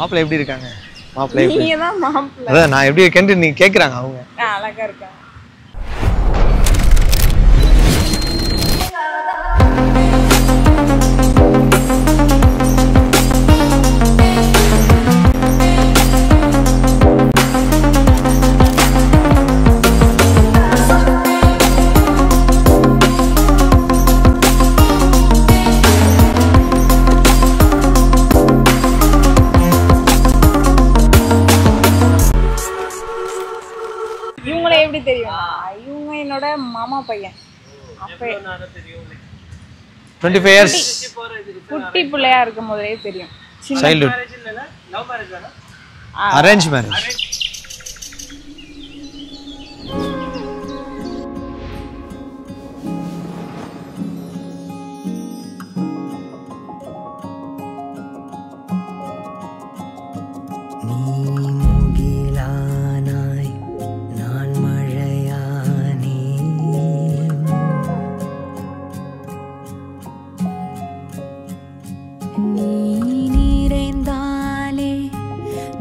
மாப்பிள்ளை எப்படி இருக்காங்க? மாப்பிள்ளை நீங்க தான் மாப்பிள்ளை. அதான் நான் எப்படி இருக்கேன்னு நீ கேக்குறாங்க அவங்க. அழகா இருக்காங்க. இவங்களே எப்படி தெரியும்? இவங்க என்னோட மாமா பையன். அப்ப 25 years குட்டி பிள்ளையா இருக்கும் போதே தெரியும். childhood arrange marriage.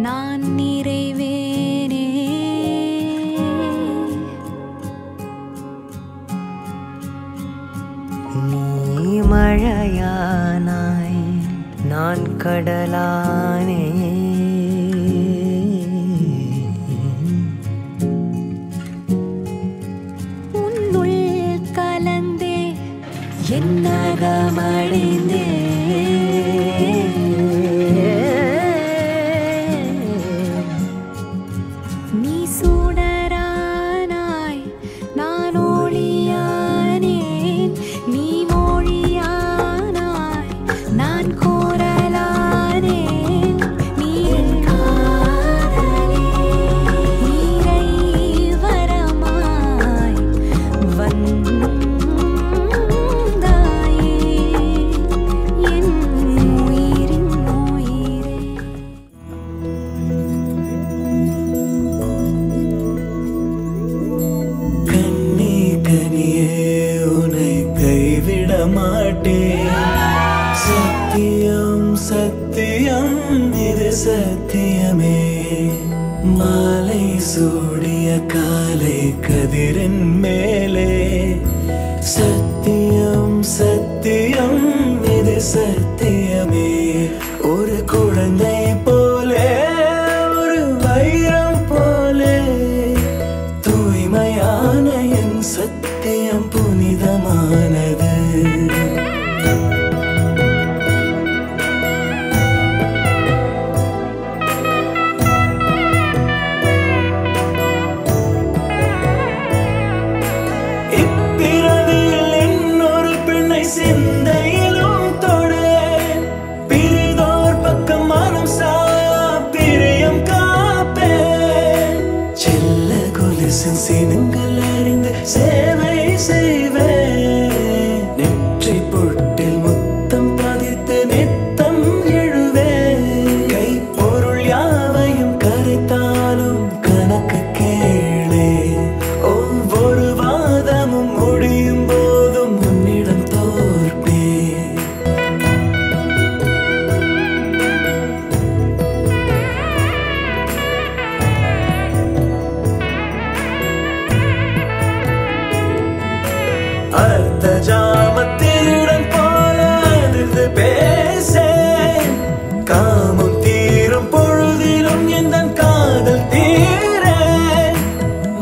நான் நிறைவேனே நீ மழையானாய் நான் கடலானே உன்னுள் கலந்தே என்னகமடைந்தே சத்தியமே மாலை சூடிய காலை கதிரின் மேலே சத்தியம் சத்தியம் இது சத்தியமே ஒரு குழந்தை போலே ஒரு வைரம் போலே தூய்மையான என் சத்தியம் புனிதமானது சிந்தையிலும் தொடு பிரிதோர் பக்கம் மனம் சாப்பிரியம் காப்பே செல்ல கொலுசின் சினங்கள் அறிந்து சேவை செய்வே நெற்றி பொட்டில் முத்தம் பதித்து நித்தம் எழுவே கை பொருள் யாவையும் கரைத்தாலும் கணக்கு கேளே ஒவ்வொரு வாதமும் முடியும் போதும் உன்னிடம் அர்த்த ஜாமத்திருடன் போல அதிர்ந்து பேசே காமம் தீரும் பொழுதிலும் எந்த காதல் தீர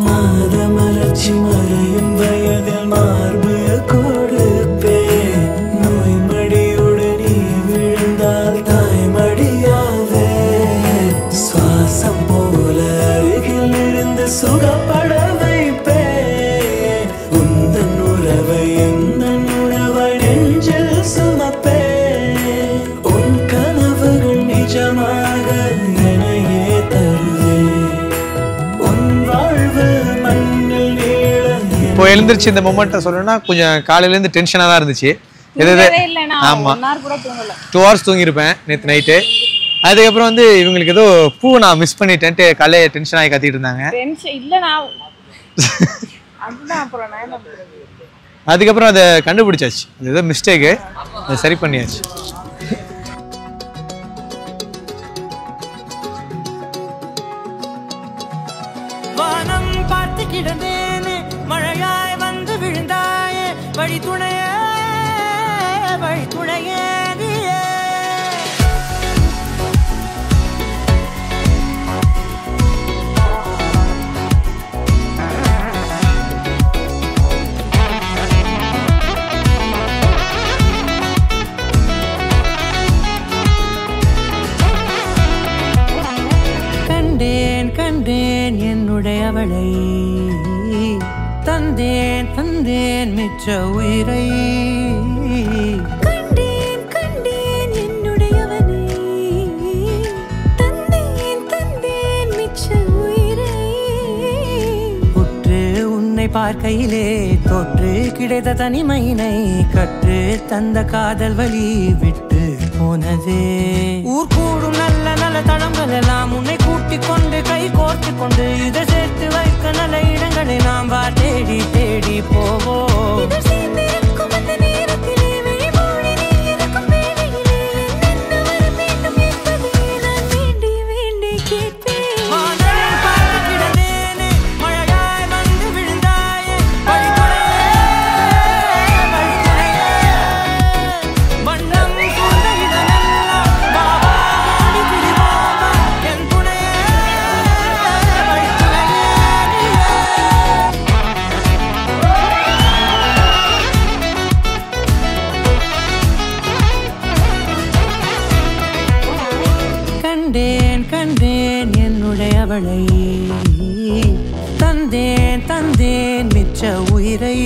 மாத மலர்ச்சி மறையும் வயதில் மார்பு கொடுப்பே நோய் மடியுடன் நீ விழுந்தால் தாய்மடியாவே சுவாசம் போல அருகில் இருந்து சுகப்பட வைப்பே உந்தன் உறவை எந்தன் உறவை நெஞ்சில் சுமப்பே உன் கனவுகள் நிஜமாக எனையே தருவே உன் வாழ்வு மண்ணில் நீள இப்போ எழுந்திருச்சு இந்த மொமெண்ட்டை சொல்லணும்னா கொஞ்சம் காலையிலேருந்து டென்ஷனாக தான் இருந்துச்சு. ஆமாம் 2 hours தூங்கியிருப்பேன் நேற்று நைட்டு. அதுக்கப்புறம் வந்து இவங்களுக்கு ஏதோ பூ நான் மிஸ் பண்ணிட்டேன்ட்டு காலையில் டென்ஷன் ஆகி கத்திட்டு இருந்தாங்க. அதுக்கப்புறம் அதை கண்டுபிடிச்சாச்சு, அது ஏதோ மிஸ்டேக்கு, அதை சரி பண்ணியாச்சு. கிடந்தேனே மழையாய் வந்து விழுந்தாயே வழி துணையே நீயே கண்டேன் என்னுடையவளை தந்தேன் மிச்ச உயிரை கண்டேன் என்னுடையவனை தந்தேன் மிச்ச உயிரை உற்று உன்னை பார்க்கையிலே தொற்று கிடைத்த தனிமையினை கற்று தந்த காதல் வழி விட்டு போனதே ஊர் கூடும் நல்ல நல்ல தளங்கள் எல்லாம் உன்னை கூட்டிக் கொண்டு கை கோர்த்து கொண்டு இதை சேர்த்து வைக்க நல்ல இடங்களை நாம் தேடி தேடி போவோம் கண்டேன் என்னுடையவளை தந்தேன் மிச்ச உயிரை